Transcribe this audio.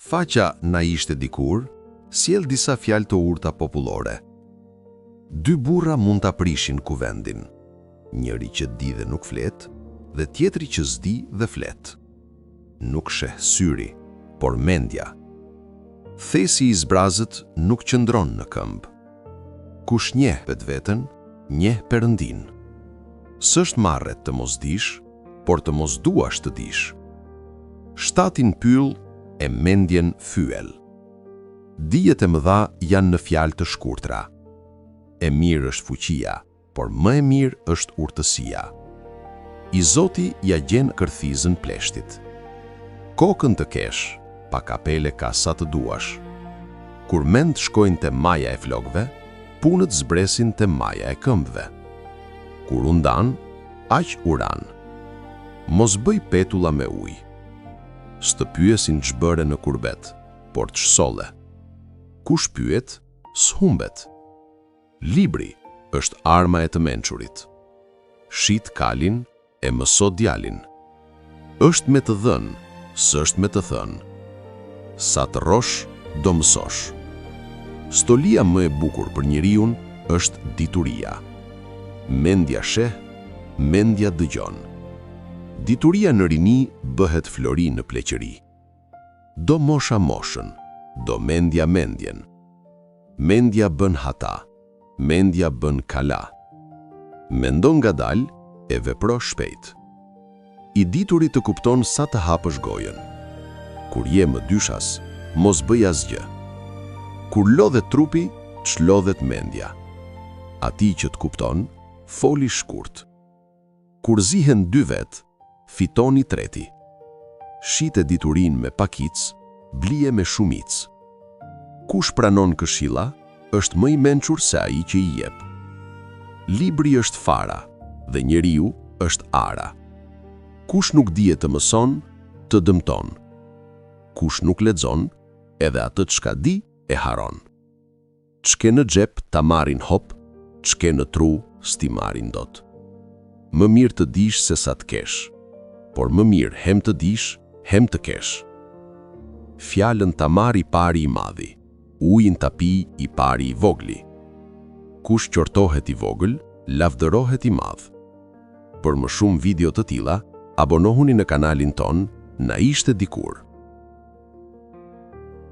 Faqja Na ishte dikur sjell disa fjalë të urta popullore. Dy burra mund ta prishin kuvendin, njëri që di dhe nuk flet, dhe tjetri që s'di dhe flet. Nuk sheh syri, por mendja. Thesi i zbrazët nuk qëndron në këmbë. Kush njeh vetveten, njeh Perëndin. S'është marrët të mos dish, por të mos duash të dish. Shtatin pyll e mendjen fyel. Dijet e mëdha janë në fjalë të shkurtra. E mirë është fuqia, por më e mirë është urtësia. I Zoti ja gjen kërthizën pleshtit. Kokën të kesh, pa kapele ka sa të duash. Kur mend shkojnë te maja e flokëve, punët zbresin te maja e këmbëve. Kur undan, aq uran. Mos bëj petulla me ujë. S'të pyesin ç'bëre në kurbet, por ç'solle. Kush pyet, s'humbet. Libri është arma e të mençurit. Shit kalin e mëso djalin. Është me të dhënë, s'është me të thënë. Sa të rrosh, do mësosh. Stolia më e bukur për njeriu është dituria. Mendja sheh, mendja dëgjon. Dituria në rini bëhet flori në pleqëri. Do mosha moshën, do mendja mendjen. Mendja bën hata, mendja bën kala. Mendon ngadalë e vepro shpejt. I dituri të kupton sa të hapësh gojën. Kur je më dyshas, mos bëj asgjë. Kur lodhet trupi, ç'lodhet mendja. Ati që të kupton, foli shkurt. Kur zihen dy vet, fitoni treti. Shite diturin me pakic, blije me shumic. Kush pranon këshilla, është më i mençur se ai që i jep. Libri është fara dhe njeriu është ara. Kush nuk dihet të mëson, të dëmton. Kush nuk lexon, edhe atë çka di e haron. Ç'ke në xhep ta marrin hop, ç'ke në tru s'ti marrin dot. Më mirë të dish se sa të kesh, por më mirë hem të dish, hem të kesh. Fjalën ta marr i pari i madhi, ujin ta pi i pari i vogli. Kush qortohet i vogël, lavdërohet i madh. Për më shumë video të tilla, abonohuni në kanalin ton Na ishte dikur.